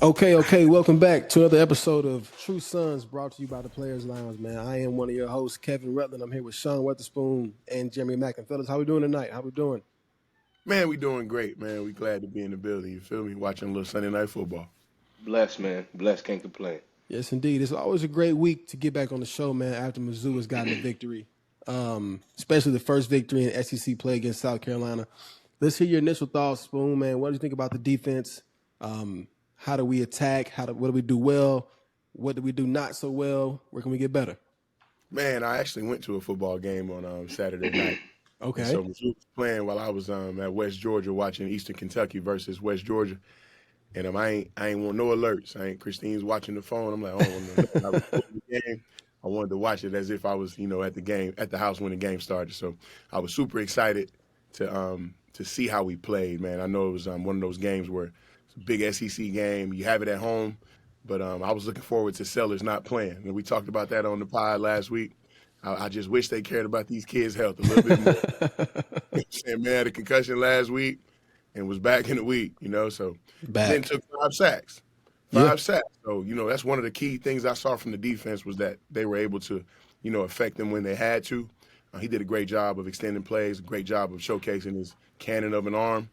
Okay. Welcome back to another episode of Tru Sons, brought to you by the Players Lounge, man. I am one of your hosts, Kevin Rutland. I'm here with Sean Wetherspoon and Jeremy Maclin. Fellas, how we doing tonight? How we doing? Man, we doing great, man. We glad to be in the building. You feel me? Watching a little Sunday night football. Blessed, man. Blessed, can't complain. Yes, indeed. It's always a great week to get back on the show, man, after Mizzou has gotten a victory, especially the first victory in SEC play against South Carolina. Let's hear your initial thoughts, Spoon, man. What do you think about the defense? How do we attack? What do we do well? What do we do not so well? Where can we get better? Man, I actually went to a football game on Saturday night. And Okay. so Mizzou was playing while I was at West Georgia watching Eastern Kentucky versus West Georgia. And I ain't want no alerts. Christine's watching the phone. I'm like, oh, no. I was watching the game. I wanted to watch it as if I was, at the game, at the house when the game started. So I was super excited to see how we played, man. I know it was one of those games where it's a big SEC game. You have it at home. But I was looking forward to Sellers not playing. And we talked about that on the pod last week. I just wish they cared about these kids' health a little bit more. And man, had a concussion last week and was back in the week, so then Back. took five sacks. Yeah. Five sacks. So, that's one of the key things I saw from the defense was that they were able to, affect them when they had to. He did a great job of extending plays, a great job of showcasing his cannon of an arm.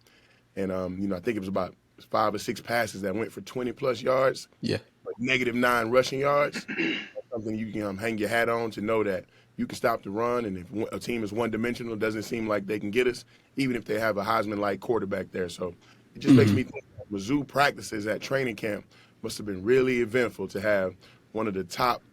And, I think it was about 5 or 6 passes that went for 20-plus yards. Yeah. Like -9 rushing yards. That's something you can hang your hat on to know that you can stop the run. And if a team is one-dimensional, it doesn't seem like they can get us, even if they have a Heisman-like quarterback there. So it just makes me think that Mizzou practices at training camp must have been really eventful to have one of the top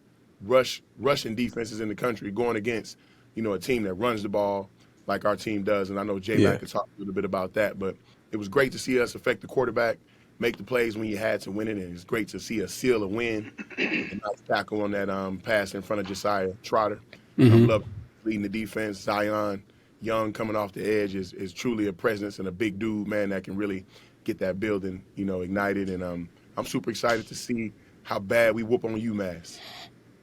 rushing defenses in the country going against, a team that runs the ball like our team does. And I know J-Mac could talk a little bit about that, but it was great to see us affect the quarterback, make the plays when you had to win it, and it's great to see us seal a win. And nice tackle on that pass in front of Josiah Trotter. I love leading the defense. Zion Young coming off the edge is truly a presence and a big dude, man, that can really get that building, ignited. And I'm super excited to see how bad we whoop on UMass.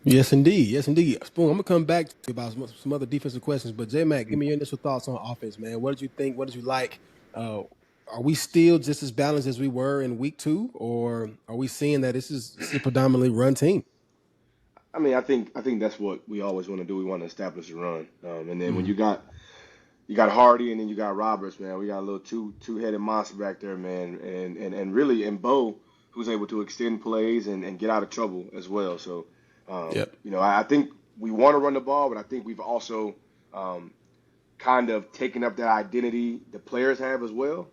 Yes, indeed. Yes, indeed. Spoon, I'm going to come back to you about some other defensive questions, but J-Mac, give me your initial thoughts on offense, man. What did you think? What did you like? Are we still just as balanced as we were in week 2, or are we seeing that this is a predominantly run team? I mean, I think that's what we always want to do. We want to establish a run, and then when you got Hardy and then you got Roberts, man, we got a little two-headed monster back there, man, and really Bo, who's able to extend plays and get out of trouble as well. So, I think we want to run the ball, but I think we've also kind of taken up that identity the players have as well.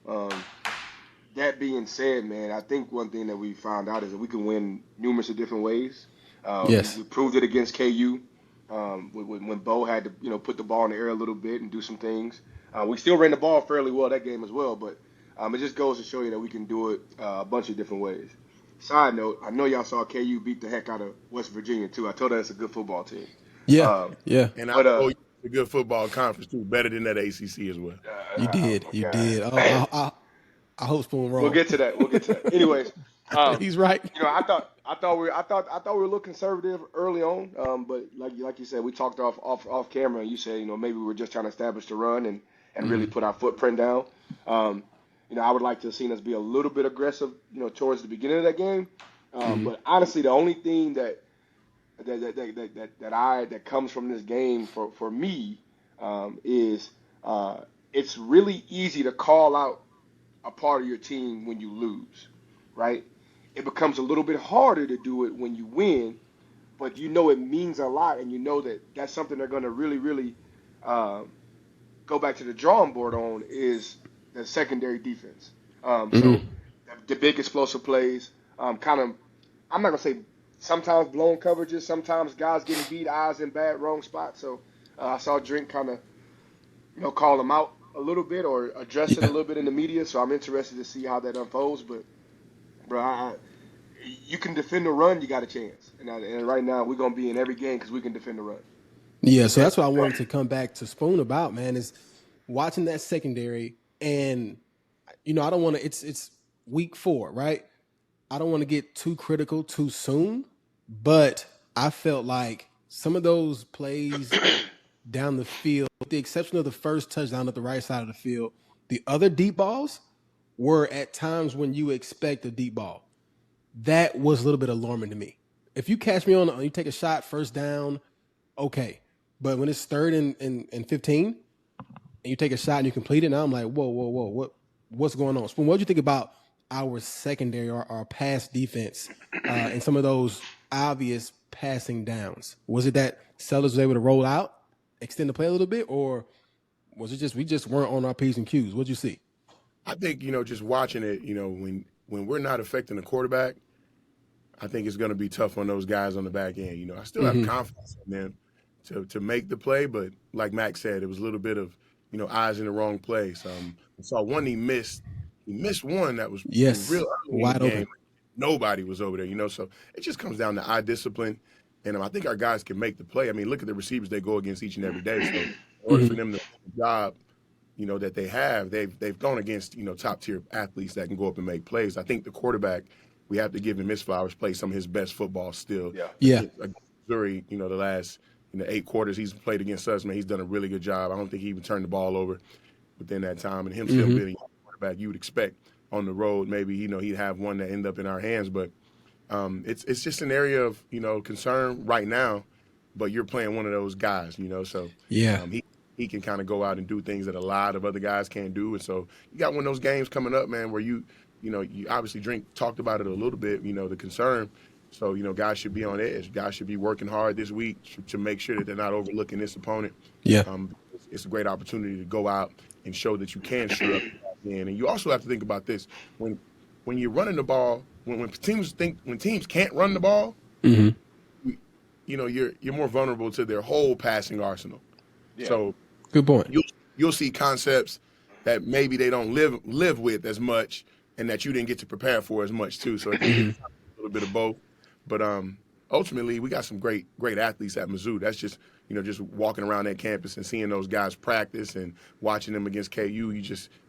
That being said, man, I think one thing that we found out is that we can win numerous of different ways. Yes. We proved it against KU when Bo had to put the ball in the air a little bit and do some things. We still ran the ball fairly well that game as well, but it just goes to show you that we can do it a bunch of different ways. Side note, I know y'all saw KU beat the heck out of West Virginia too. I told her it's a good football team. Yeah. And I know it's a good football conference too, better than that ACC as well. You did. You did. I hope Spoon wrong. We'll get to that. Anyways, he's right. I thought we were a little conservative early on, but like you said, we talked off camera, and you said maybe we were just trying to establish the run and really put our footprint down. I would like to have seen us be a little bit aggressive, towards the beginning of that game. But honestly, the only thing that comes from this game for me is it's really easy to call out a part of your team when you lose, right? It becomes a little bit harder to do it when you win, but it means a lot, and that's something they're going to really, really go back to the drawing board on is the secondary defense. So the big explosive plays, I'm not going to say sometimes blown coverages, sometimes guys getting beat, eyes in bad, wrong spots. So I saw Drink kind of, call them out a little bit or address it a little bit in the media. So I'm interested to see how that unfolds. But, bro, you can defend the run, you got a chance. And right now we're going to be in every game because we can defend the run. Yeah, so that's what I wanted to come back to Spoon about, man, is watching that secondary. And, I don't want to – it's week 4, right? I don't want to get too critical too soon, but I felt like some of those plays down the field, with the exception of the first touchdown at the right side of the field, the other deep balls were at times when you expect a deep ball. that was a little bit alarming to me. If you catch me on, you take a shot, first down, okay. But when it's 3rd and 15, and you take a shot and you complete it, now I'm like, whoa, what's going on? Spoon, what do you think about our secondary or our pass defense and some of those obvious passing downs? Was it that Sellers was able to roll out, extend the play a little bit, or was it just we just weren't on our P's and Q's? What'd you see? I think, just watching it, when we're not affecting the quarterback, I think it's going to be tough on those guys on the back end. I still have confidence in them to make the play, but like Mac said, it was a little bit of, eyes in the wrong place. I saw one he missed. He missed one that was real early wide in the game. open. Nobody was over there, so it just comes down to eye discipline. And I think our guys can make the play. I mean, look at the receivers they go against each and every day. So in order for them to do the job, that they have, they've gone against, top tier athletes that can go up and make plays. I think the quarterback, we have to give him his flowers, play some of his best football still. Yeah. Against Missouri, the last 8 quarters he's played against us, man, he's done a really good job. I don't think he even turned the ball over within that time. And him still being a quarterback, you would expect on the road, maybe, he'd have one that end up in our hands. But it's just an area of, concern right now. But you're playing one of those guys, so he can kind of go out and do things that a lot of other guys can't do. And so you got one of those games coming up, man, where you obviously talked about it a little bit, the concern. So, guys should be on edge. Guys should be working hard this week to make sure that they're not overlooking this opponent. Yeah. It's a great opportunity to go out and show that you can shoot up. And you also have to think about this. When you're running the ball, when teams can't run the ball, you're more vulnerable to their whole passing arsenal. Yeah. So good point. You'll see concepts that maybe they don't live with as much, and that you didn't get to prepare for as much too. So it's a little bit of both. But ultimately, we got some great athletes at Mizzou. That's just just walking around that campus and seeing those guys practice and watching them against KU.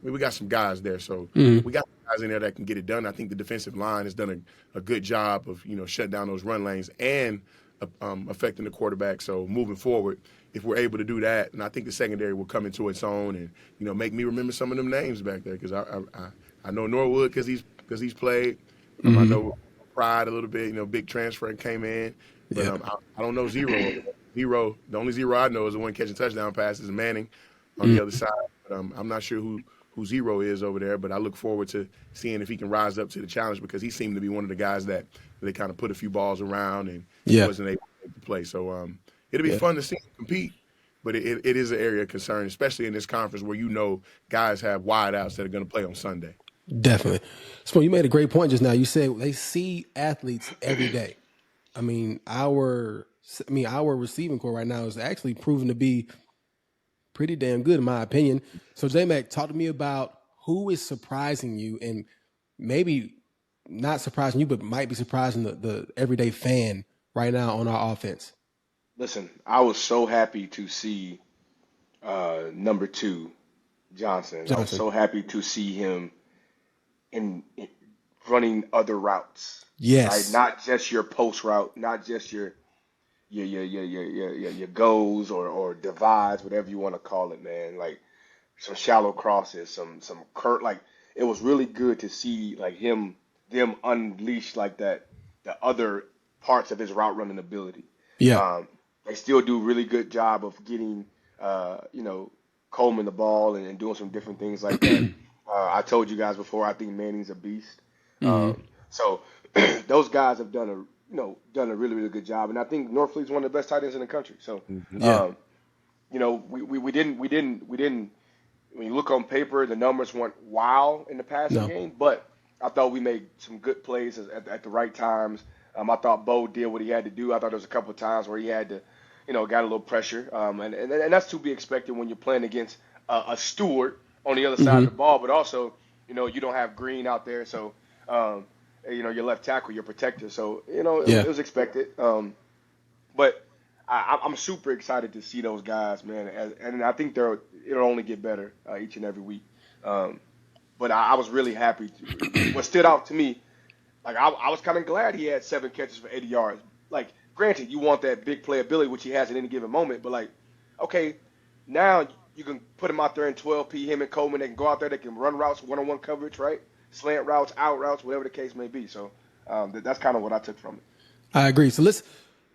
We got some guys there. So we got guys in there that can get it done. I think the defensive line has done a good job of shutting down those run lanes and affecting the quarterback. So moving forward, if we're able to do that, and I think the secondary will come into its own and make me remember some of them names back there, because I know Norwood because he's played. I know Pride a little bit. Big transfer and came in, but I don't know Zero. The only Zero I know is the one catching touchdown passes, Manning on the other side. But I'm not sure who Zero is over there, but I look forward to seeing if he can rise up to the challenge, because he seemed to be one of the guys that they kind of put a few balls around and he wasn't able to make the play. So it'll be fun to see him compete, but it is an area of concern, especially in this conference where guys have wideouts that are going to play on Sunday. Definitely. So you made a great point just now. You said they see athletes every day. I mean, our receiving core right now is actually proven to be pretty damn good, in my opinion. So, J-Mac, talk to me about who is surprising you, and maybe not surprising you, but might be surprising the everyday fan right now on our offense. Listen, I was so happy to see number 2, Johnson. I was so happy to see him in running other routes. Yes. Right? Not just your post route, not just your goes or divides, whatever you want to call it, man. Like some shallow crosses, some current. Like it was really good to see like them unleash like that, the other parts of his route running ability. Yeah. They still do a really good job of getting Coleman the ball and doing some different things like that. I told you guys before, I think Manning's a beast. So those guys have done a really, really good job, and I think Norfleet's one of the best tight ends in the country. So, we didn't. When you look on paper, the numbers weren't wow in the passing game, but I thought we made some good plays at the right times. I thought Bo did what he had to do. I thought there was a couple of times where he had to, got a little pressure, and that's to be expected when you're playing against a Stewart on the other side of the ball, but also, you don't have Green out there, so. Your left tackle, your protector. So, it was expected. But I'm super excited to see those guys, man. And I think it'll only get better each and every week. But I was really happy. What stood out to me, like I was kind of glad he had 7 catches for 80 yards. Like, granted, you want that big playability, which he has at any given moment. But, like, okay, now you can put him out there in 12P, him and Coleman. They can go out there. They can run routes, one-on-one coverage, right? Slant routes, out routes, whatever the case may be. So That's kind of what I took from it. I agree. So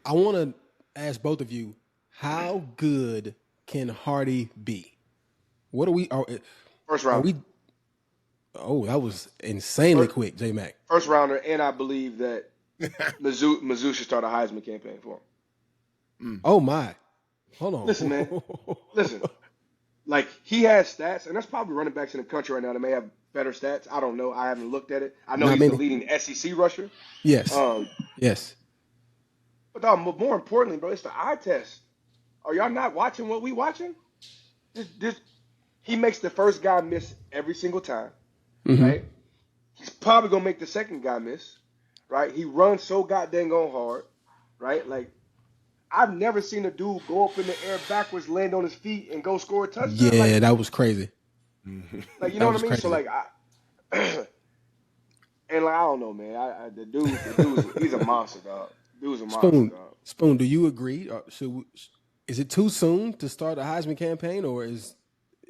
I want to ask both of you, how good can Hardy be? What are we? First Are rounder. we? Oh, that was insanely quick, J Mac. First rounder, and I believe that Mizzou should start a Heisman campaign for him. Oh my! Hold on. Listen, man. Listen. Like, he has stats, and there's probably running backs in the country right now that may have better stats. I don't know. I haven't looked at it. I know Not he's many. the leading SEC rusher. Yes. Yes. But dog, more importantly, bro, it's the eye test. Are y'all not watching what we watching? He makes the first guy miss every single time, right? He's probably gonna make the second guy miss, right? He runs so goddamn hard, right? Like, I've never seen a dude go up in the air backwards, land on his feet, and go score a touchdown. Yeah, like, that was crazy. Like, you know what I mean? Crazy. So like, and like, I don't know, man. The dude, he's a monster, dog. Dude's a monster, dog. Spoon, do you agree? Is it too soon to start a Heisman campaign, or is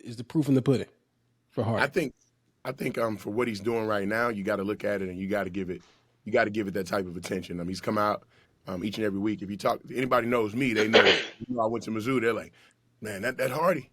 the proof in the pudding for Hardy? I think for what he's doing right now, you got to look at it and you got to give it that type of attention. He's come out each and every week. If you talk, anybody knows me, they know. I went to Mizzou. They're like, man, that Hardy.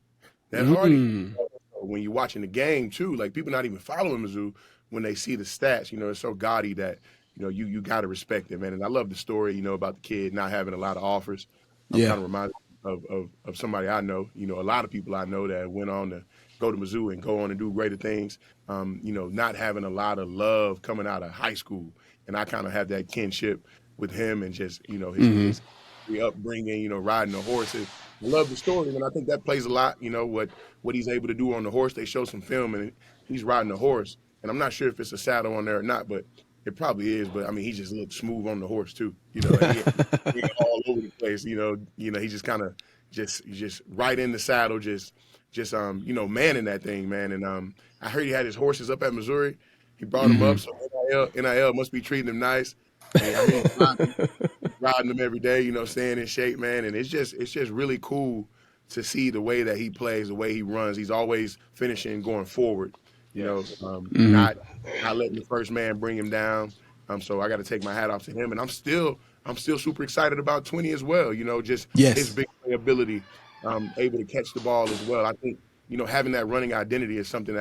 When you're watching the game too, like, people not even following Mizzou, when they see the stats, it's so gaudy that you got to respect it, man. And I love the story, about the kid not having a lot of offers. I'm kind of reminded of somebody I know, a lot of people I know that went on to go to Mizzou and go on and do greater things, not having a lot of love coming out of high school. And I kind of have that kinship with him, and just, his upbringing, riding the horses. I love the story, and I think that plays a lot, what he's able to do on the horse. They show some film, and he's riding the horse. And I'm not sure if it's a saddle on there or not, but it probably is. But, he just looks smooth on the horse, too. He all over the place, he just kind of just right in the saddle, just manning that thing, man. And I heard he had his horses up at Missouri. He brought them up, so NIL must be treating them nice. And, riding them every day, staying in shape, man. And it's just really cool to see the way that he plays, the way he runs. He's always finishing, going forward, not letting the first man bring him down. So I got to take my hat off to him. And I'm still super excited about 20 as well. Just his big play ability, able to catch the ball as well. I think, having that running identity is something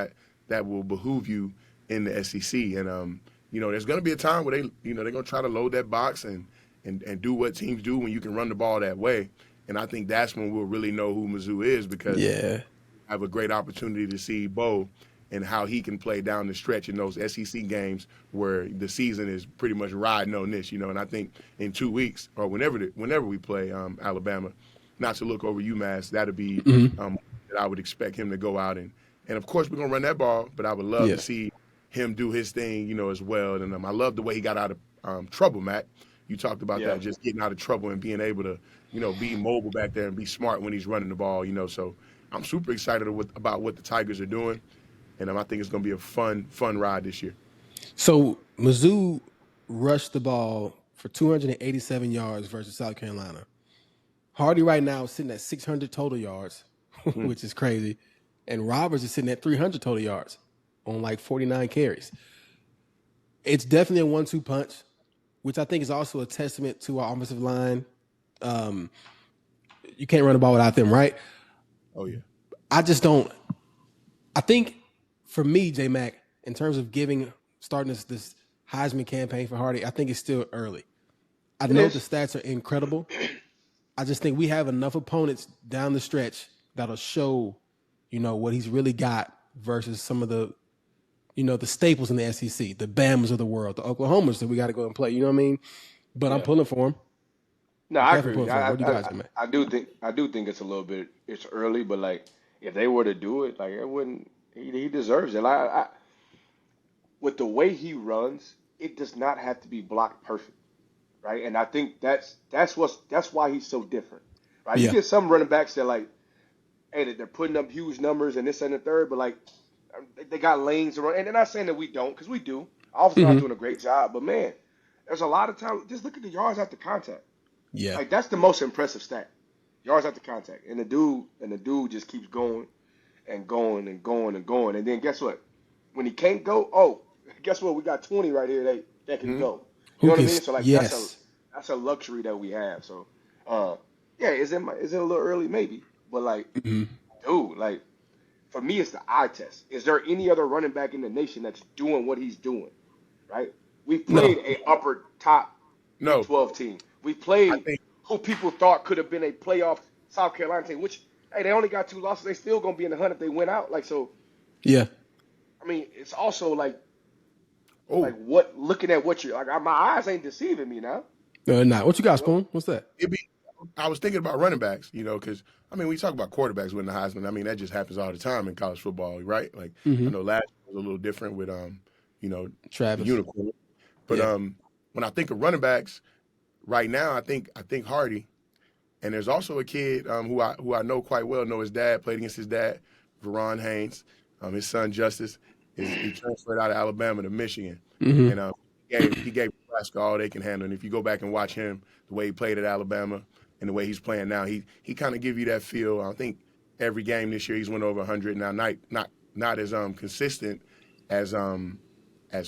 that will behoove you in the SEC. And, there's going to be a time where they're going to try to load that box and do what teams do when you can run the ball that way. And I think that's when we'll really know who Mizzou is, because I have a great opportunity to see Bo and how he can play down the stretch in those SEC games where the season is pretty much riding on this, And I think in 2 weeks, or whenever we play Alabama, not to look over UMass, that'll be that I would expect him to go out and of course we're gonna run that ball, but I would love to see him do his thing, as well. And I love the way he got out of trouble, Matt. You talked about that, just getting out of trouble and being able to, be mobile back there and be smart when he's running the ball, So I'm super excited about what the Tigers are doing. And I think it's going to be a fun ride this year. So Mizzou rushed the ball for 287 yards versus South Carolina. Hardy right now is sitting at 600 total yards, which is crazy. And Roberts is sitting at 300 total yards on like 49 carries. It's definitely a 1-2 punch, which I think is also a testament to our offensive line. You can't run the ball without them, right? Oh, yeah. I think for me, J-Mac, in terms of starting this Heisman campaign for Hardy, I think it's still early. I know the stats are incredible. I just think we have enough opponents down the stretch that'll show, what he's really got versus some of the, the staples in the SEC, the Bamas of the world, the Oklahomas that we got to go and play. You know what I mean? But I'm pulling for him. No, I agree. I do think it's a little bit. It's early, but like, if they were to do it, like, it wouldn't. He deserves it. With the way he runs, it does not have to be blocked perfect, right? And I think that's why he's so different, right? You get some running backs that, like, hey, they're putting up huge numbers and this and the third, but like, they got lanes around. And they're not saying that we don't, because we do. Obviously, not doing a great job, but man, there's a lot of time. Just look at the yards after contact. Yeah, like, that's the most impressive stat. Yards after contact, and the dude just keeps going and going and going and going. And then guess what? When he can't go, guess what? We got 20 right here that can go. You know what I can? mean? So like Yes. that's a luxury that we have. So yeah, is it a little early? Maybe, but like, Hmm. dude, like for me, it's the eye test. Is there any other running back in the nation that's doing what he's doing? Right? We played No. a upper top Big No, 12 team. We I played think who people thought could have been a playoff South Carolina team. Which hey, they only got 2 losses. They still gonna be in the hunt if they win out. Like so. Yeah. I mean, it's also oh, what looking at what you're like. My eyes ain't deceiving me now. No, not. What you got, You know? Spoon? What's that? it be. I was thinking about running backs, because I mean, we talk about quarterbacks winning the Heisman. I mean, that just happens all the time in college football, right? Like I Hmm. know last year was a little different with the Travis. unicorn, but Yeah. when I think of running backs right now, I think Hardy, and there's also a kid who I know quite well. Know his dad, played against his dad, Veron Haynes. His son Justice he transferred out of Alabama to Michigan, Hmm. and he gave Nebraska all they can handle. And if you go back and watch him, the way he played at Alabama and the way he's playing now, he kind of give you that feel. I think every game this year he's went over 100. Now, not as consistent as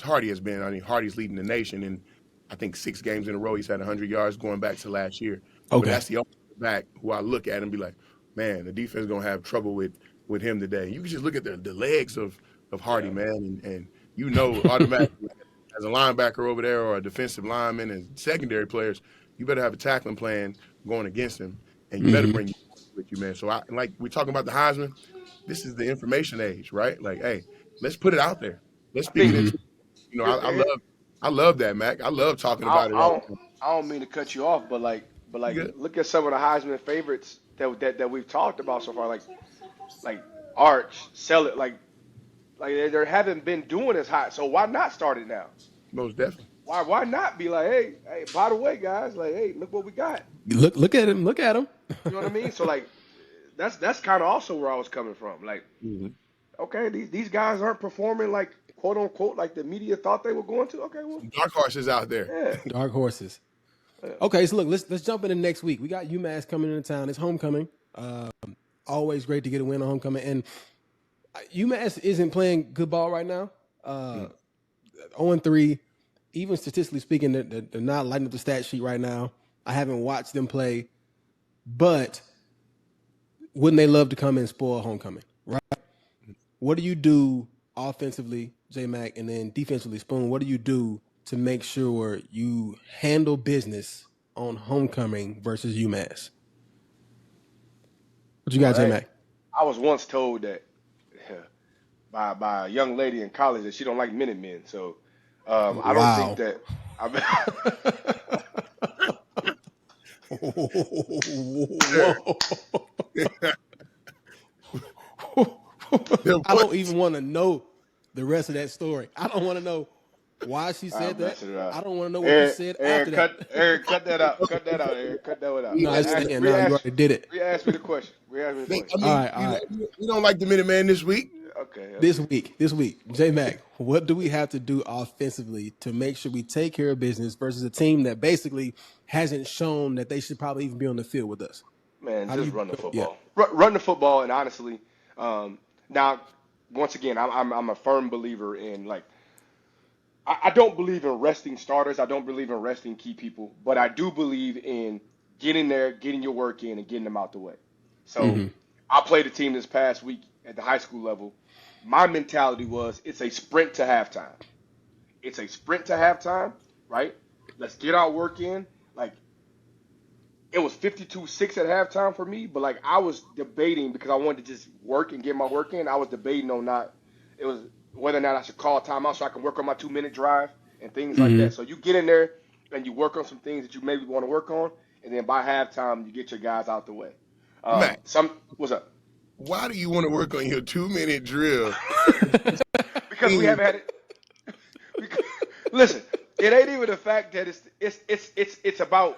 Hardy has been. I mean, Hardy's leading the nation, and I think 6 games in a row he's had 100 yards going back to last year. But Okay. that's the only back who I look at and be like, man, the defense is gonna have trouble with him today. You can just look at the legs of Hardy, Yeah. man, and automatically as a linebacker over there or a defensive lineman and secondary players, you better have a tackling plan going against him, and you better Hmm. bring with you, man. So like we're talking about the Heisman. This is the information age, right? Like, hey, let's put it out there. Let's I speak it think Hmm. into. here, I love that, Mac. I love talking I, about it I all don't the time. I don't mean to cut you off, but You good? look at some of the Heisman favorites that we've talked about so far, like Arch, Sell it, like they haven't been doing as hot. So why not start it now? Most definitely. Why not be like, hey, by the way, guys, like, hey, look what we got. Look at him. Look at him. You know what I mean? So like, that's kind of also where I was coming from. Like, Mhm. okay, these guys aren't performing like quote unquote like the media thought they were going to. Okay, well, Some dark horses out there. yeah, Dark horses. yeah. Okay, so look, let's jump into next week. We got UMass coming into town. It's homecoming. Always great to get a win on homecoming. And UMass isn't playing good ball right now. Mm. 0-3. Even statistically speaking, they're not lighting up the stat sheet right now. I haven't watched them play, but wouldn't they love to come and spoil homecoming, right? What do you do offensively, J Mac, and then defensively, Spoon? What do you do to make sure you handle business on homecoming versus UMass? What you Well, got, J hey, Mac? I was once told that by a young lady in college that she don't like Minutemen. So I don't think Wow. that. I Sure. Whoa. The I don't voice. even want to know the rest of that story. I don't want to know why she said I'm that. messing around. I don't want to know what you said after that. Eric, cut that out. Cut that out, Eric. Cut that one out. No, I just saying. No, you already did it. Re-ask me the question. Re-ask me the I question. All mean, right, all right. we don't like the Minuteman this week. Okay. This week, J Mac, what do we have to do offensively to make sure we take care of business versus a team that basically hasn't shown that they should probably even be on the field with us? Man, How do just you? run the Yeah. football. Run the football, and honestly, now once again, I'm a firm believer in like I don't believe in resting starters. I don't believe in resting key people, but I do believe in getting there, getting your work in, and getting them out the way. So Mm-hmm. I played a team this past week at the high school level. My mentality was it's a sprint to halftime. It's a sprint to halftime, right? Let's get our work in. Like it was 52-6 at halftime for me, but like I was debating because I wanted to just work and get my work in. I was debating on not it was whether or not I should call timeout so I can work on my 2-minute drive and things like Mm-hmm. that. So you get in there and you work on some things that you maybe want to work on, and then by halftime you get your guys out the way. Mac, Some what's up? why do you want to work on your 2-minute drill? Because we haven't had it. Because, listen, it ain't even the fact that it's about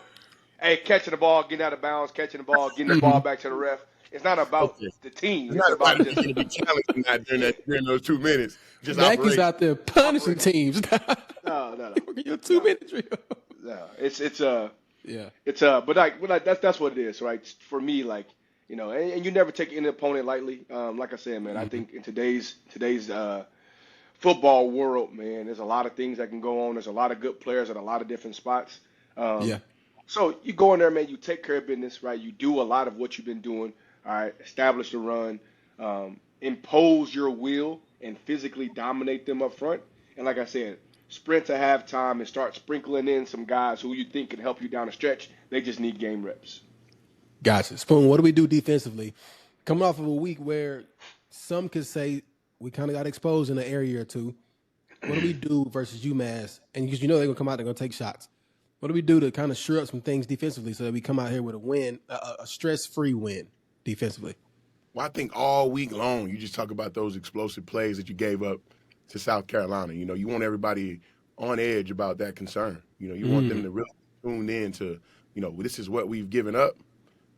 hey catching the ball, getting out of bounds, catching the ball, getting the ball Mm-hmm. back to the ref. It's not about Okay. the team. It's It's not about about you just to be challenging that during those 2 minutes. Just Mac is operation. out there punishing operation. teams. No. Your No, 2-minute drill. no. Yeah. But that's what it is, right? For me, like and you never take any opponent lightly. Like I said, man, I Mm-hmm. think in today's football world, man, there's a lot of things that can go on. There's a lot of good players at a lot of different spots. Yeah. So you go in there, man, you take care of business, right? You do a lot of what you've been doing, all right? Establish the run, impose your will, and physically dominate them up front. And like I said, sprint to halftime and start sprinkling in some guys who you think can help you down the stretch. They just need game reps. Gotcha. Spoon, what do we do defensively? Coming off of a week where some could say we kind of got exposed in an area or two. What do we do versus UMass? And because you know they're going to come out, they're going to take shots. What do we do to kind of sure up some things defensively so that we come out here with a win, a stress-free win defensively? Well, I think all week long, you just talk about those explosive plays that you gave up to South Carolina. You know, you want everybody on edge about that concern. You know, you want them to really tune in to, you know, this is what we've given up.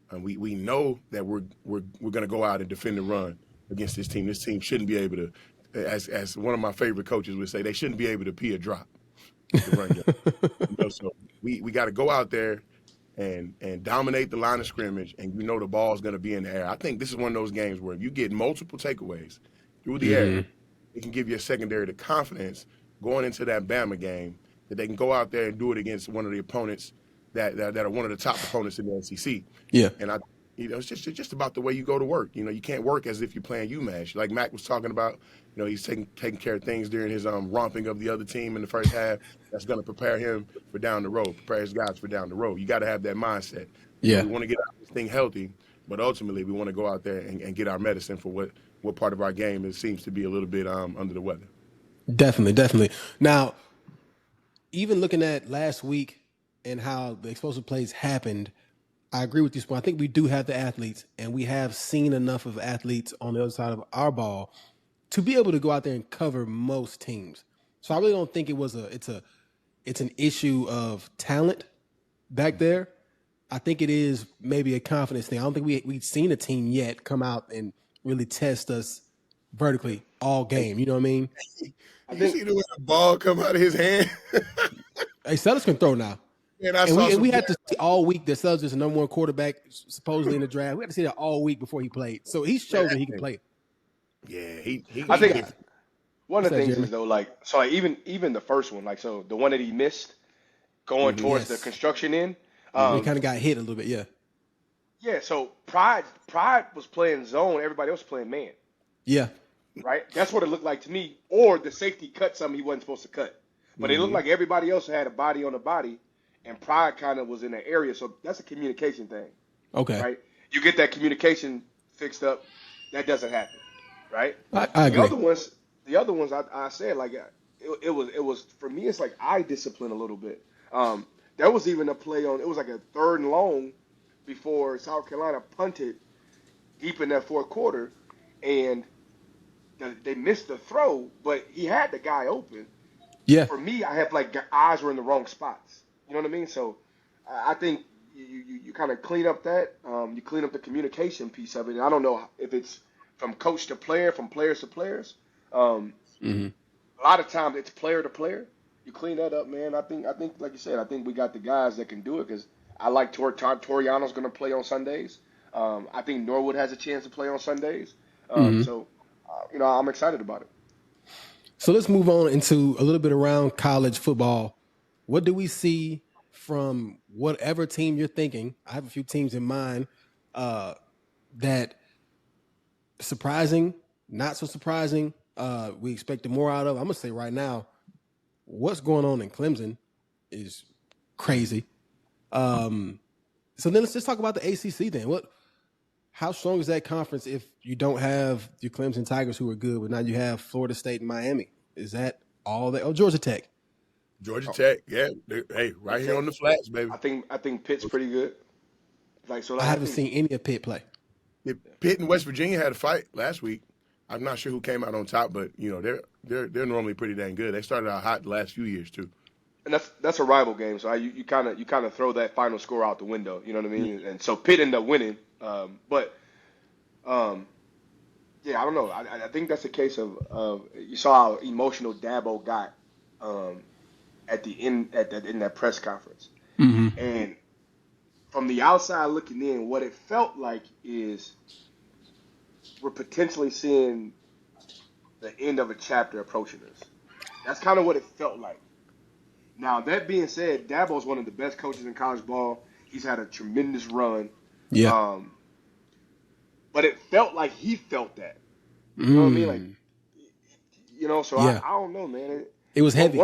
And we know that we're going to go out and defend the run against this team. This team shouldn't be able to, as one of my favorite coaches would say, they shouldn't be able to pee a drop. The run game. You know, so we got to go out there and dominate the line of scrimmage, and you know the ball's going to be in the air. I think this is one of those games where if you get multiple takeaways through the air, it can give you a secondary the confidence going into that Bama game that they can go out there and do it against one of the opponents that are one of the top opponents in the SEC. Yeah. And it's just about the way you go to work. You know, you can't work as if you're playing UMass. Like Mac was talking about, you know, he's taking care of things during his romping of the other team in the first half. That's going to prepare him for down the road, prepare his guys for down the road. You got to have that mindset. Yeah. We want to get out this thing healthy, but ultimately we want to go out there and get our medicine for what part of our game seems to be a little bit under the weather. Definitely. Now, even looking at last week and how the explosive plays happened, I agree with you, Spoon. I think we do have the athletes, and we have seen enough of athletes on the other side of our ball to be able to go out there and cover most teams. So I really don't think it's an issue of talent back there. I think it is maybe a confidence thing. I don't think we've seen a team yet come out and really test us vertically all game. You know what I mean? You see the way the ball come out of his hand? Hey, Sellers can throw now. And we had to see all week that Sellers is the number one quarterback supposedly in the draft. We had to see that all week before he played. So he's shown that he can play. Yeah, I think one of the things is though, like even the first one, like so the one that he missed going towards the construction end. He kind of got hit a little bit, yeah. Yeah, so Pride was playing zone, everybody else was playing man. Yeah. Right? That's what it looked like to me. Or the safety cut something he wasn't supposed to cut. But it looked like everybody else had a body on a body, and Pride kind of was in the area. So that's a communication thing. Okay. Right? You get that communication fixed up, that doesn't happen. Right? I agree. The other ones I said, like, it was for me, it's like eye discipline a little bit. There was even a play it was like a 3rd and long before South Carolina punted deep in that fourth quarter, and they missed the throw, but he had the guy open. Yeah. For me, I have like eyes were in the wrong spots. You know what I mean? So I think you kind of clean up that. You clean up the communication piece of it. And I don't know if it's from coach to player, from players to players. A lot of times it's player to player. You clean that up, man. I think like you said, I think we got the guys that can do it because I like Toriano's going to play on Sundays. I think Norwood has a chance to play on Sundays. So, I'm excited about it. So let's move on into a little bit around college football. What do we see from whatever team you're thinking? I have a few teams in mind that surprising, not so surprising. We expected more out of. I'm going to say right now, what's going on in Clemson is crazy. So then let's just talk about the ACC then. How strong is that conference if you don't have your Clemson Tigers who are good, but now you have Florida State and Miami? Is that all that? Oh, Georgia Tech. Georgia Tech, yeah. Hey, right here on the flats, baby. I think Pitt's pretty good. I haven't seen any of Pitt play. Yeah, Pitt and West Virginia had a fight last week. I'm not sure who came out on top, but they're normally pretty dang good. They started out hot the last few years too. And that's a rival game, so you kind of throw that final score out the window. You know what I mean? And so Pitt ended up winning, yeah, I don't know. I think that's a case of you saw how emotional Dabo got at the end in that press conference, and from the outside looking in, what it felt like is we're potentially seeing the end of a chapter approaching us. That's kind of what it felt like. Now, that being said, Dabo's one of the best coaches in college ball. He's had a tremendous run. Yeah. But it felt like he felt that. You know what I mean? Like, so Yeah. I don't know, man. It was heavy.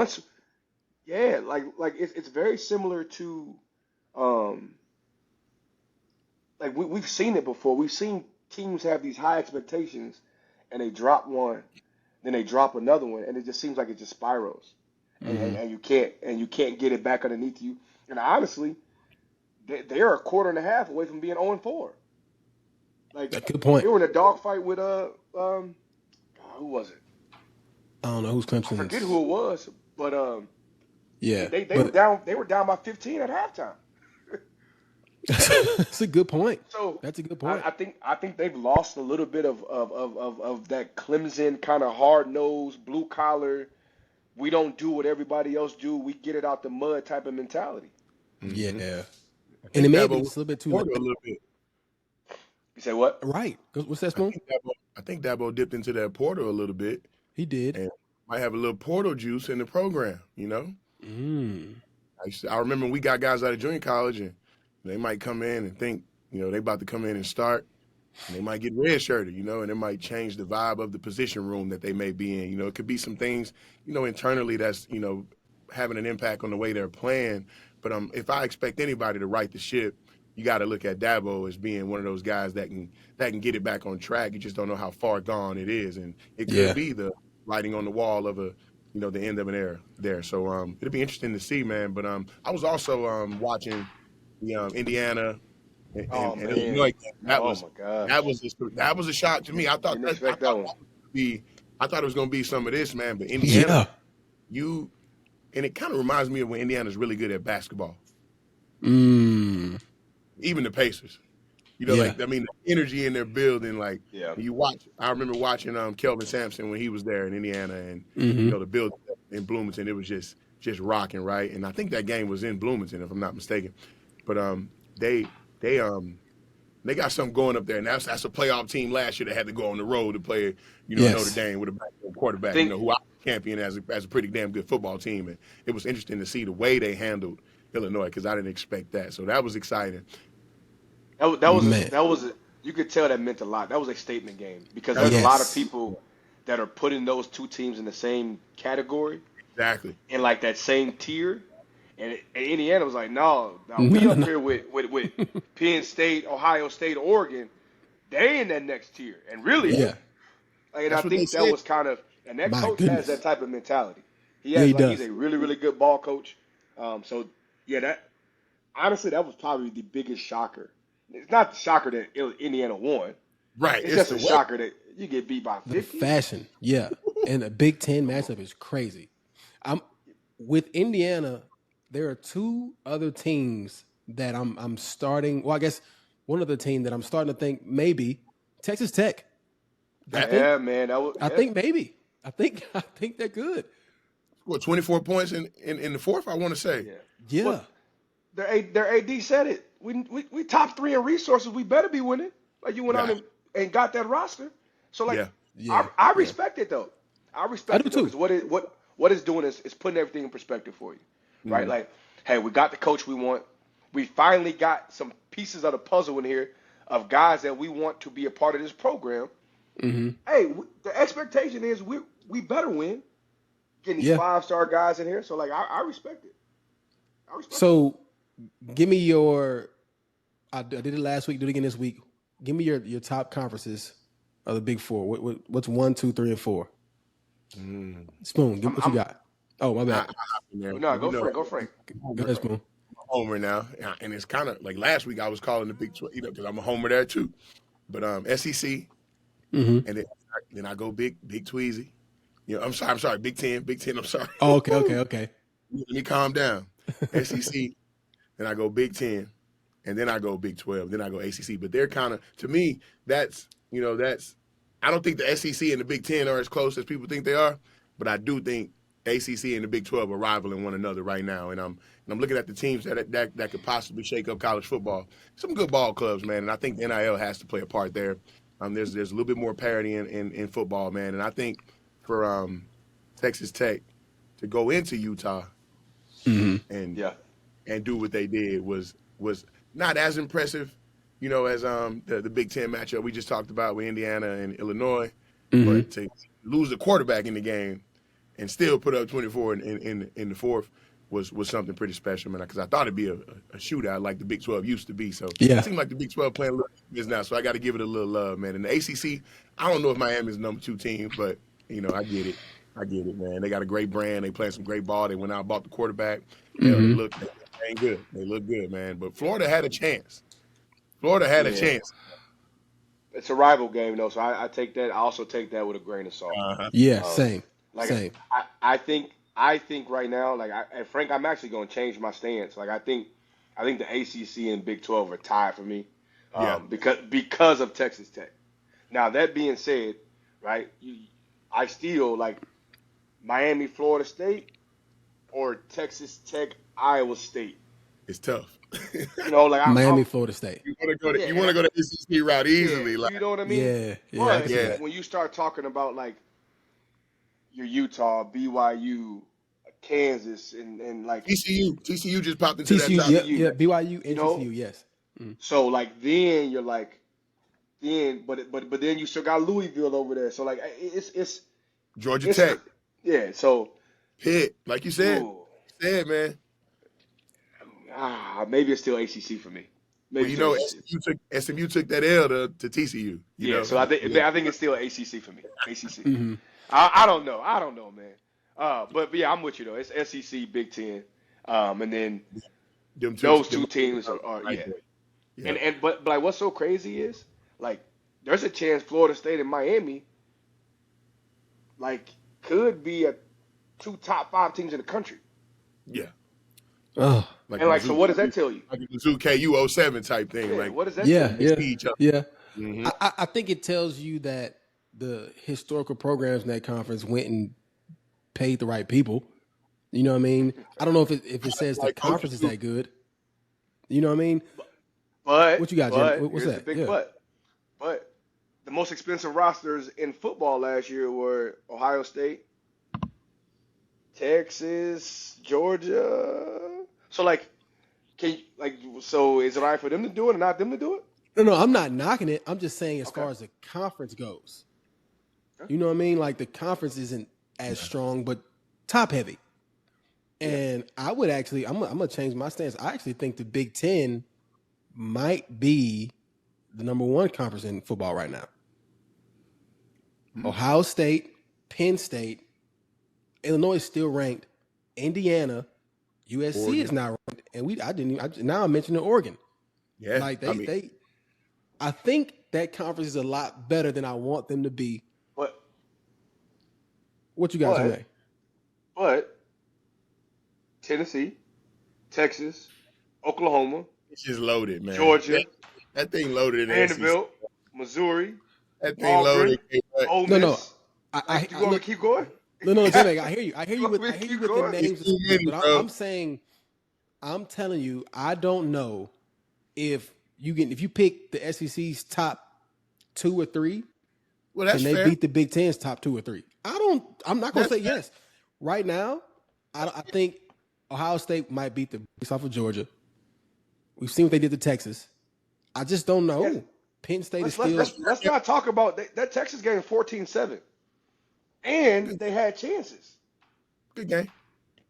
It's very similar to, like we've seen it before. We've seen teams have these high expectations, and they drop one, then they drop another one, and it just seems like it just spirals, and you can't get it back underneath you. And honestly, they're a quarter and a half away from being 0-4. Like, good point. They were in a dogfight with who was it? I don't know who's Clemson. I forget who it was, but yeah, they were down. They were down by 15 at halftime. That's a good point. So that's a good point. I think they've lost a little bit of that Clemson kind of hard nosed, blue collar. We don't do what everybody else do. We get it out the mud type of mentality. Yeah, and it may be just a little bit too late. A little bit. You say what? Right. What's that, Spoon? I think Dabo dipped into that portal a little bit. He did. And might have a little portal juice in the program, I remember when we got guys out of junior college and they might come in and think, they about to come in and start. And they might get red-shirted, and it might change the vibe of the position room that they may be in. It could be some things, internally that's, having an impact on the way they're playing. But if I expect anybody to right the ship, you got to look at Dabo as being one of those guys that can get it back on track. You just don't know how far gone it is, and it could be the writing on the wall of the end of an era there. So it'll be interesting to see, man. But I was also watching the Indiana and Illinois. That was a shock to me. I thought it was going to be some of this, man. But Indiana, and it kind of reminds me of when Indiana's really good at basketball. Even the Pacers. The energy in their building, you watch. I remember watching Kelvin Sampson when he was there in Indiana, and the building in Bloomington, it was just rocking, right? And I think that game was in Bloomington, if I'm not mistaken. But they got something going up there, and that's a playoff team last year that had to go on the road to play, Notre Dame with a quarterback, who I champion as a pretty damn good football team, and it was interesting to see the way they handled Illinois because I didn't expect that, so that was exciting. You could tell that meant a lot. That was a statement game because there's a lot of people that are putting those two teams in the same category, exactly, in like that same tier. And Indiana was like, no, we up here with Penn State, Ohio State, Oregon. They in that next tier, and really, and I think that was kind of, and that coach has that type of mentality. He's a really, really good ball coach. That honestly, that was probably the biggest shocker. It's not the shocker that Indiana won. Right. It's just a shocker that you get beat by 50. The fashion, and the Big Ten matchup is crazy. With Indiana, there are two other teams that I'm starting. Well, I guess one other team that I'm starting to think maybe Texas Tech. Man. I think maybe. I think they're good. What, 24 points in the fourth? I want to say. Yeah. Well, their AD said it. We top 3 in resources. We better be winning. Like you went out and got that roster. So I respect it though. I respect it too. Because what it's doing is putting everything in perspective for you, right? Like, hey, we got the coach we want. We finally got some pieces of the puzzle in here of guys that we want to be a part of this program. Hey, the expectation is we better win. Getting these 5-star guys in here, so I respect it. So, give me your. I did it last week. Do it again this week. Give me your top conferences of the Big Four. What's 1, 2, 3, and 4? Spoon, what you got? Oh, my bad. No, go Frank. Go ahead, Spoon. Homer now, and it's kind of like last week I was calling the Big 12, because I'm a homer there too. But SEC, and then I go Big Tweezy. I'm sorry, Big Ten. I'm sorry. Oh, okay. Let me calm down. SEC, then I go Big Ten, and then I go Big 12, then I go ACC. But they're kind of, to me, that's I don't think the SEC and the Big Ten are as close as people think they are, but I do think ACC and the Big 12 are rivaling one another right now. And I'm looking at the teams that could possibly shake up college football. Some good ball clubs, man, and I think NIL has to play a part there. There's a little bit more parity in football, man, and I think for Texas Tech to go into Utah and Yeah. and do what they did was not as impressive, as the Big Ten matchup we just talked about with Indiana and Illinois, but to lose a quarterback in the game and still put up 24 in the fourth was something pretty special, man. Because I thought it'd be a shootout like the Big 12 used to be. So Yeah. it seems like the Big 12 playing a little bit now. So I got to give it a little love, man. And the ACC, I don't know if Miami's the #2 team, but I get it. I get it, man. They got a great brand. They playing some great ball. They went out and bought the quarterback. Hell, they look good. They look good, man. But Florida had a chance. Florida had a Yeah. chance. It's a rival game though, so I take that. I also take that with a grain of salt. Yeah, same. Like Same. I think right now, and Frank, I'm actually going to change my stance. Like I think the ACC and Big 12 are tied for me, Yeah. because of Texas Tech. Now that being said, right, I still like Miami, Florida State, or Texas Tech, Iowa State. It's tough. Like Miami, Florida State. You want to go the ACC route easily, you know what I mean? Yeah, But I can see that. when you start talking about like your Utah, BYU, Kansas, and like TCU just popped into that TCU, top. yeah, BYU and TCU, yes. so like then you're like but then you still got Louisville over there. So like it's Georgia Tech, yeah. So Pitt, like you said, ooh, man. maybe it's still ACC for me. Maybe Well, it's still ACC. SMU took that L to TCU. You know? So I think it's still ACC for me. ACC. I don't know, man. But yeah, I'm with you though. It's SEC, Big Ten, and then those two teams are yeah. And but like what's so crazy is like there's a chance Florida State and Miami like could be two top 5 teams in the country. Yeah. Oh, And like, so what does that tell you? Like a Mizzou KU07 type thing. Yeah, like what does that tell you? see each other. Yeah. Mhm. I think it tells you that the historical programs in that conference went and paid the right people. You know what I mean? I don't know if it says the conference is that good. You know what I mean? But What you got, Jeremy? What's here's that? the big Yeah. but the most expensive rosters in football last year were Ohio State, Texas, Georgia. So like, so is it all right for them to do it and not them to do it? No, I'm not knocking it. I'm just saying as far as the conference goes. You know what I mean? Like the conference isn't as strong, but top heavy. And I would actually, I'm gonna change my stance. I actually think the Big Ten might be the #1 conference in football right now. Ohio State, Penn State, Illinois is still ranked. Indiana, USC Oregon is not ranked, and now I'm mentioning Oregon. Yeah. Like I think that conference is a lot better than I want them to be. But What you guys say? But Tennessee, Texas, Oklahoma, it's just loaded, man. Georgia, that thing loaded in Vanderbilt, Missouri, That thing Auburn, loaded. Ole Miss. No. You want me to keep going? No, Jimmy, I hear you. I hear you with Keep the going. names, It's too many, but bro. I'm telling you, I don't know if you pick the SEC's top 2 or 3, Well, that's and they fair. beat the Big Ten's top 2 or 3. I'm not gonna say yes. Right now, I think Ohio State might beat the Beast off of Georgia. We've seen what they did to Texas. I just don't know. Yes. Penn State is Let's still. let's not talk about that Texas game 14-7. And they had chances. Good game.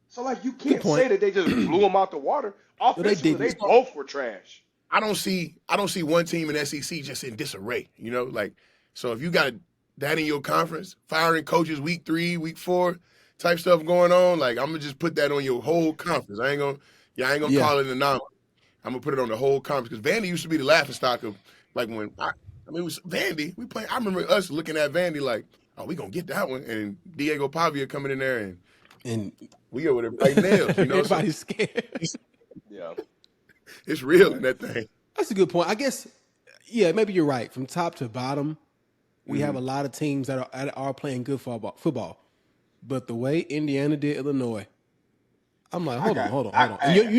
So, like, you can't point. say that they just blew them out the water. Offensively, they didn't. both were trash. I don't see one team in SEC just in disarray. Like, so if you got that in your conference, firing coaches week 3, week 4 type stuff going on, like I'm gonna just put that on your whole conference. I ain't gonna call it an anomaly. I'm gonna put it on the whole conference because Vandy used to be the laughingstock of like when it was Vandy. I remember us looking at Vandy like, oh, we gonna get that one, and Diego Pavia coming in there and we over there like nails. Everybody's scared. Yeah. It's real in that thing. That's a good point. I guess, yeah, maybe you're right. From top to bottom, we have a lot of teams that are playing good football. But the way Indiana did Illinois, I'm like, hold on. I hated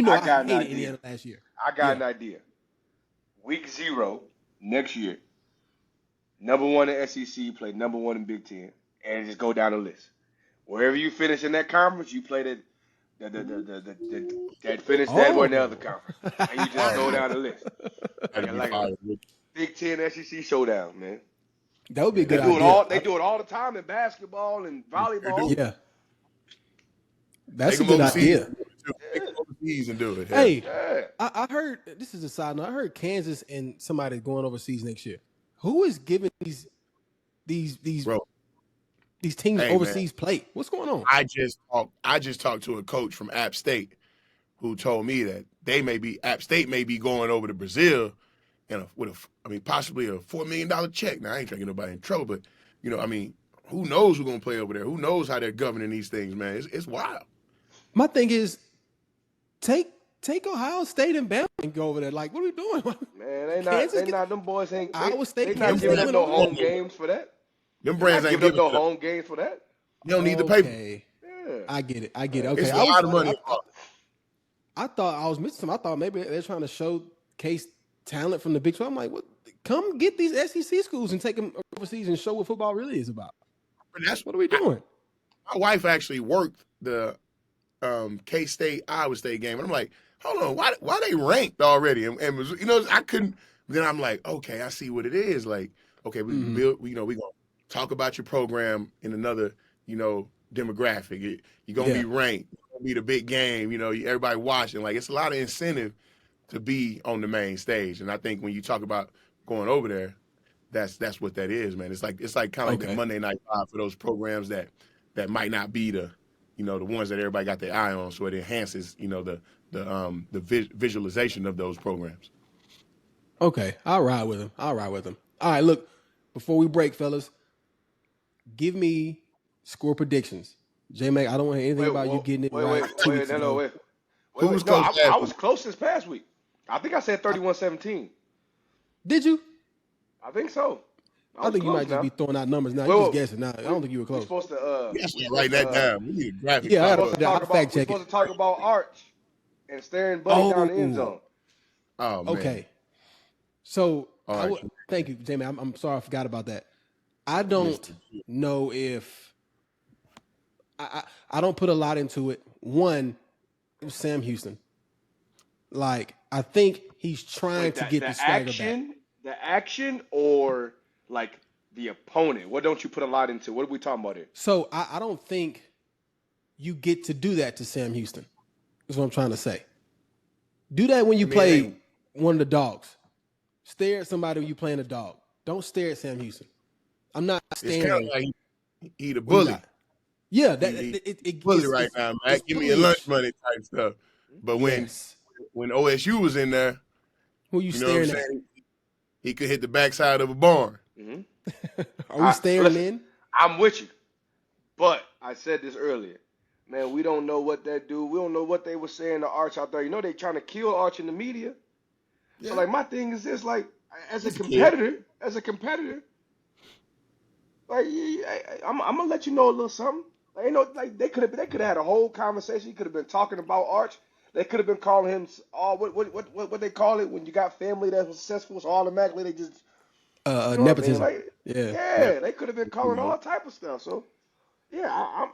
Indiana last year. I got an idea. Week 0 next year, #1 in SEC, play #1 in Big Ten. and just go down the list. Wherever you finish in that conference, you play that finish that one in the other conference, and you just go down the list. Like a Big Ten SEC showdown, man. That would be a good idea. They do it all the time in basketball and volleyball. Yeah. That's a good idea. Overseas and do it. Hey, I heard, this is a side note, I heard Kansas and somebody going overseas next year. Who is giving these teams overseas play? What's going on? I just talked to a coach from App State who told me that App State may be going over to Brazil and possibly a $4 million check. Now I ain't trying to get nobody in trouble, but who knows who's gonna play over there? Who knows how they're governing these things, man? It's wild. My thing is, take Ohio State and Bama and go over there. Like, what are we doing? Man, them boys ain't. Iowa State they not giving up no home games for that. Them brands ain't giving up no home games for that. You don't need the paper. Yeah. I get it. Okay, it's a lot of money. I thought I was missing something. I thought maybe they're trying to showcase talent from the Big 12. I'm like, what? Come get these SEC schools and take them overseas and show what football really is about. What are we doing? My wife actually worked the K-State Iowa State game, and I'm like, hold on, why they ranked already? And I couldn't. Then I'm like, okay, I see what it is. Like, okay, we build. We gonna talk about your program in another demographic. You're gonna be ranked. It's gonna be the big game. Everybody watching. Like, it's a lot of incentive to be on the main stage. And I think when you talk about going over there, that's what that is, man. It's like kind of like the Monday Night Live for those programs that might not be the the ones that everybody got their eye on. So it enhances the visualization of those programs. Okay, I'll ride with him. All right, look, before we break, fellas, give me score predictions. J-Mac, I don't want to hear anything about you getting it right. I was close this past week. I think I said 31-17. Did you? I think so. I think you might just be throwing out numbers now. You're just guessing now. I don't think you were close. We're supposed to write that down. We need a graphic. Yeah, I'll We're fact check it. supposed to talk about Arch and staring Buddy down the end zone. Oh, man. Okay. So, thank you, Jamie. I'm sorry I forgot about that. I don't know if I don't put a lot into it. One, it was Sam Houston. Like, I think he's trying to get the swagger back. The action or like the opponent? What don't you put a lot into? What are we talking about here? So I don't think you get to do that to Sam Houston. That's what I'm trying to say. Do that when you play one of the dogs. Stare at somebody when you playing a dog. Don't stare at Sam Houston. I'm not staring. It's kind of like he the bully. Yeah, it bully right now, man. Give me your lunch money type stuff. But when OSU was in there, who you staring at? He could hit the backside of a barn. Mm-hmm. Are we staring in? I'm with you. But I said this earlier. Man, we don't know what that dude. We don't know what they were saying to Arch out there. They trying to kill Arch in the media. Yeah. So, like, my thing is this, like, as a competitor, like, I'm gonna let you know a little something. Like, they could have had a whole conversation. He could have been talking about Arch. They could have been calling him what they call it when you got family that was successful. So automatically they just nepotism. Like, yeah, they could have been calling all type of stuff. So yeah,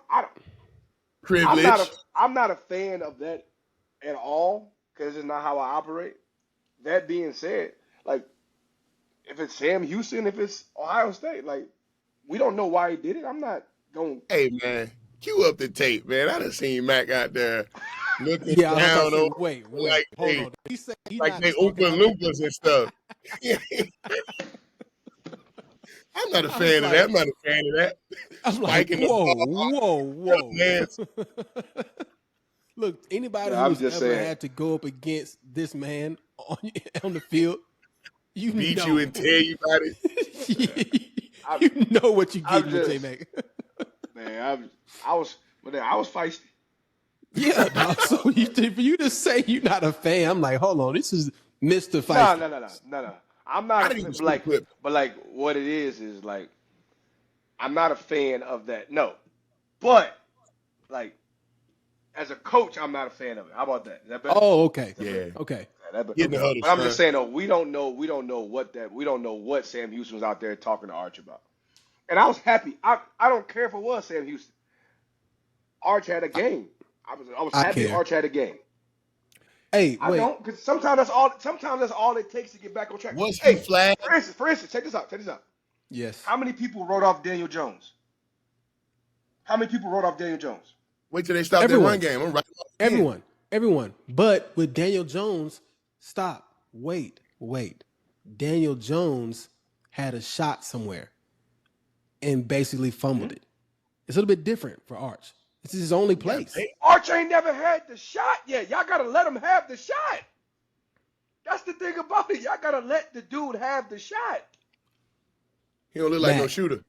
I'm not a fan of that at all because it's not how I operate. That being said, like if it's Sam Houston, if it's Ohio State, like we don't know why he did it. I'm not going. Hey man, cue up the tape, man. I done seen Mac out there. Looking down over, wait, like hold on. They open loopers and stuff. I'm not a fan of that. I'm like, whoa. Look, anybody who's ever had to go up against this man on the field, you beat you and tell you about it. You know what you get with J-Mac. Man, I was feisty. Yeah, dog. So for you to say you're not a fan, I'm like, hold on, this is Mr. Feisty. No. I'm not but like what it is like I'm not a fan of that. No. But like as a coach, I'm not a fan of it. How about that? Is that better? Oh, okay. Yeah. Okay. But I'm just saying though, we don't know what Sam Houston was out there talking to Arch about. And I was happy. I don't care if it was Sam Houston. Arch had a game. I was I happy care. Arch had a game. Hey, I wait. don't, because sometimes that's all. Sometimes that's all it takes to get back on track. Was he Hey, flagged? for instance, check this out. Check this out. Yes. How many people wrote off Daniel Jones? How many people wrote off Daniel Jones? Wait till they stop their run game. I'm right. Everyone. But with Daniel Jones, stop. Wait. Daniel Jones had a shot somewhere and basically fumbled it. It's a little bit different for Arch. This is his only place. Arch ain't never had the shot yet. Y'all gotta let him have the shot. That's the thing about it. Y'all gotta let the dude have the shot. He don't look like no shooter.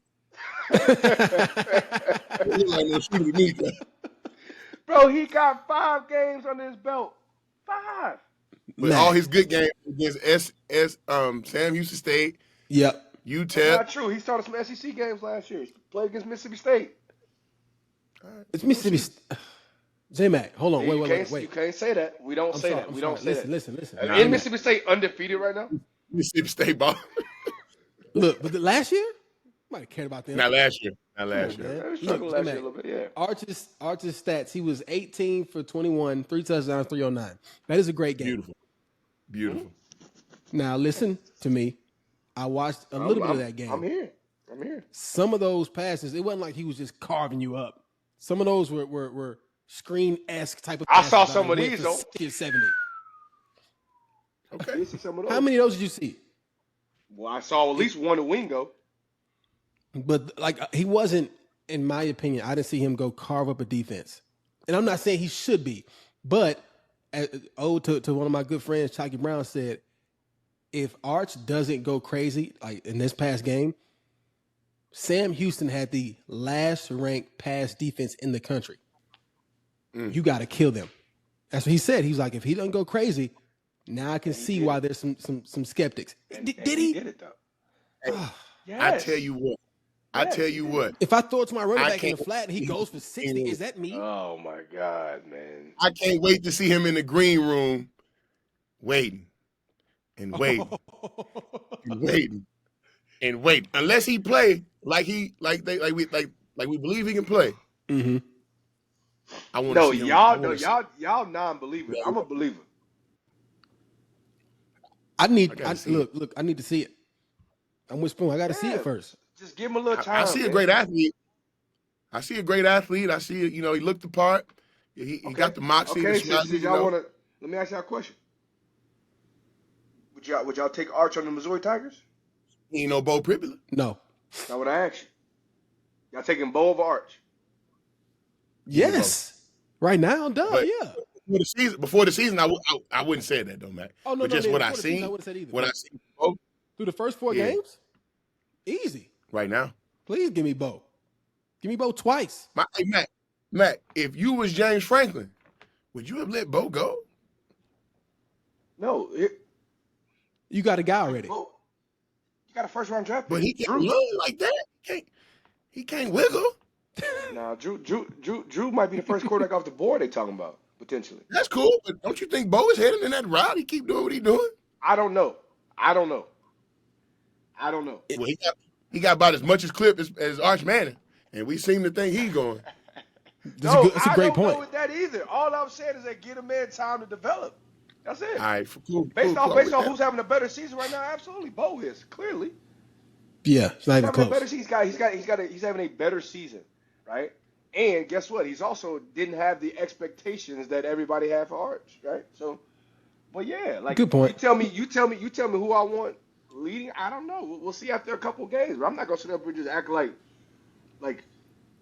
He don't look like no shooter to me. Bro, he got 5 games under his belt. 5. But all his good games against Sam Houston State. Yep. UTEP. That's not true. He started some SEC games last year. He played against Mississippi State. It's Mississippi. J-Mac, hold on. Wait. You can't say that. We don't say that. We don't say that. Listen. In Mississippi State undefeated right now? Mississippi State ball. Look, but last year, might have cared about them. Not last year. He struggled last year a little bit, yeah. Arch's stats, he was 18 for 21, 3 touchdowns, 309. That is a great game. Beautiful. Now, listen to me. I watched a little bit of that game. I'm here. Some of those passes, it wasn't like he was just carving you up. Some of those were screen-esque type of passes. I saw some of these, though. 60 or 70. Okay. Some of those. How many of those did you see? Well, I saw at least one to Wingo. But, he wasn't, in my opinion, I didn't see him go carve up a defense. And I'm not saying he should be, but to one of my good friends, Chalky Brown, said, if Arch doesn't go crazy, like in this past game, Sam Houston had the last ranked pass defense in the country. You got to kill them. That's what he said. He was like, if he doesn't go crazy, now I can see why there's some skeptics. Did he? He did it, though. Yes. I tell you what. If I throw it to my running back in the flat and he goes for 60, is that me? Oh, my God, man. I can't wait to see him in the green room waiting. Unless he play like we believe he can play. Mm-hmm. I want to see him. Y'all non-believers. I'm a believer. I need to see it. I'm with Spoon. I got to see it first. Just give him a little time. I see a great athlete. I see, he looked the part. He got the moxie. Okay, let me ask y'all a question. Would y'all take Arch on the Missouri Tigers? He ain't no Bo Pribula. No. That's not what I asked you. Y'all taking Bo over Arch? Yes. Right now, yeah. Before the season, I wouldn't say that though, Mac. Oh no, but just no, what I I seen. I wouldn't have said either. What I seen Bo through the first 4 games, easy. Right now, please give me Bo. Give me Bo twice. Hey, Mac, if you was James Franklin, would you have let Bo go? No. You got a guy already. Bo, you got a first-round draft pick. But he can't run like that. He can't wiggle. Nah, Drew might be the first quarterback off the board they talking about, potentially. That's cool, but don't you think Bo is heading in that route? He keep doing what he doing? I don't know. Well, he got about as much as clip as Arch Manning, and we seem to think he's going. That's a great point. I don't know with that either. All I'm saying is that get a man time to develop. That's it. All right, cool. Based on who's having a better season right now, absolutely, Bo is clearly. Yeah, it's not even close. He's having a better season, right? And guess what? He's also didn't have the expectations that everybody had for Arch, right? So, but yeah, like good point. You tell me who I want leading. I don't know. We'll see after a couple of games. But I'm not gonna sit up and just act like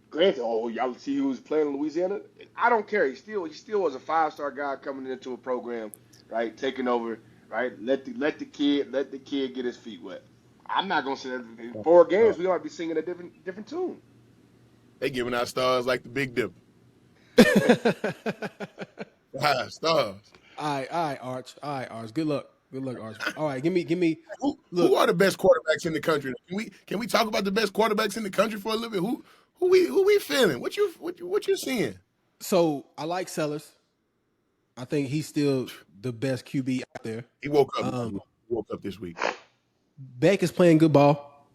granted. Oh, y'all see who was playing in Louisiana? I don't care. He still was a 5-star guy coming into a program, right? Taking over, right? Let the kid get his feet wet. I'm not gonna say that in 4 games we might be singing a different tune. They giving out stars like the Big Dipper. 5 stars. All right, Arch. Good luck, Arch. All right, give me. Who are the best quarterbacks in the country? Can we talk about the best quarterbacks in the country for a little bit? Who we feeling? What you seeing? So I like Sellers. I think he's still the best QB out there. He woke up this week. Beck is playing good ball.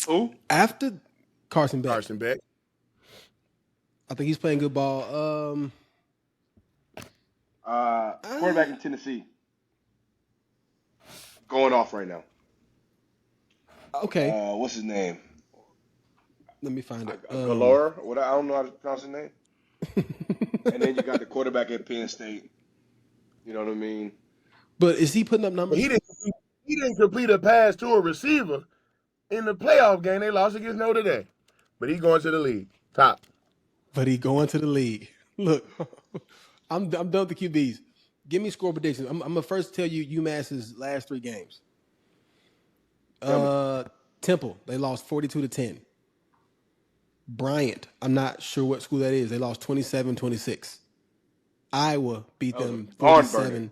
Who? After Carson Beck. Carson Beck. I think he's playing good ball. Quarterback in Tennessee. Going off right now. Okay. What's his name? Let me find it. Galore. What I don't know how to pronounce his name. And then you got the quarterback at Penn State. You know what I mean? But is he putting up numbers? But he didn't complete a pass to a receiver in the playoff game they lost against Notre Dame. But he going to the league. Top. But he going to the league. Look, I'm done with the QBs. Give me score predictions. I'm gonna first tell you UMass's last 3 games. Temple, they lost 42-10. Bryant, I'm not sure what school that is. They lost 27-26. Iowa beat them 47.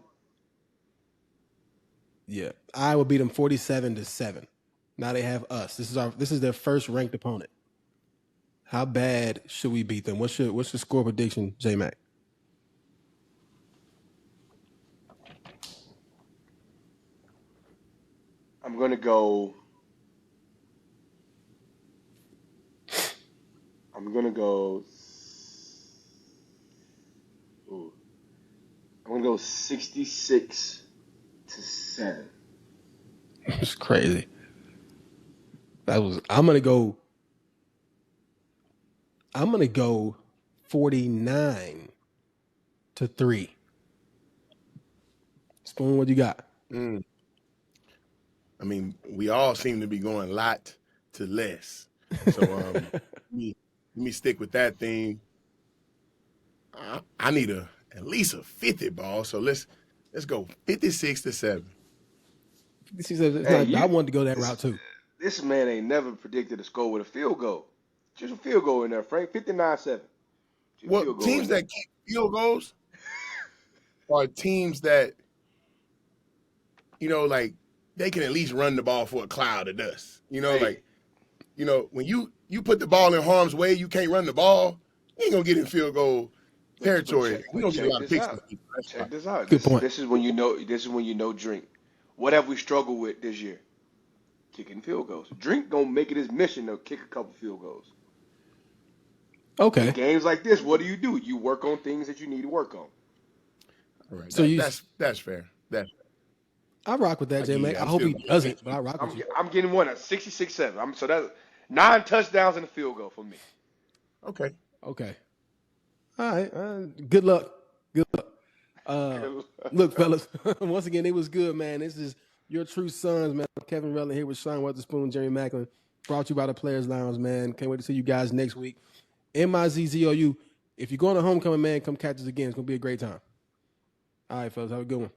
Yeah, Iowa beat them 47-7. Now they have us. This is their first ranked opponent. How bad should we beat them? What's your score prediction, J-Mac? I'm gonna go. Ooh, I'm gonna go 66-7. It's crazy. I'm gonna go 49-3. Spoon, what you got? I mean, we all seem to be going lot to less. So let me stick with that theme. I need at least a 50 ball. So let's go 56-7. I wanted to go that route too. This man ain't never predicted a score with a field goal. Just a field goal in there, Frank. 59-7. Well, teams that kick field goals are teams that, like they can at least run the ball for a cloud of dust. When you put the ball in harm's way, you can't run the ball, you ain't going to get in field goal territory. We don't get a lot of picks. Check this out. Good point. This is when you know Drink. What have we struggled with this year? Kicking field goals. Drink gonna make it his mission to kick a couple field goals. Okay. In games like this, what do? You work on things that you need to work on. All right. So that's fair. That's fair. I rock with that, J-Mac. I hope he doesn't, but I rock with you. I'm getting one at 66-7. So that's 9 touchdowns and a field goal for me. Okay. All right. Good luck. Look, fellas, once again, it was good, man. This is your Tru Sons, man. Kevin Rutland here with Sean Wetherspoon, Jeremy Maclin. Brought to you by the Players Lounge, man. Can't wait to see you guys next week. MIZZOU. If you're going to homecoming, man, come catch us again. It's going to be a great time. All right, fellas, have a good one.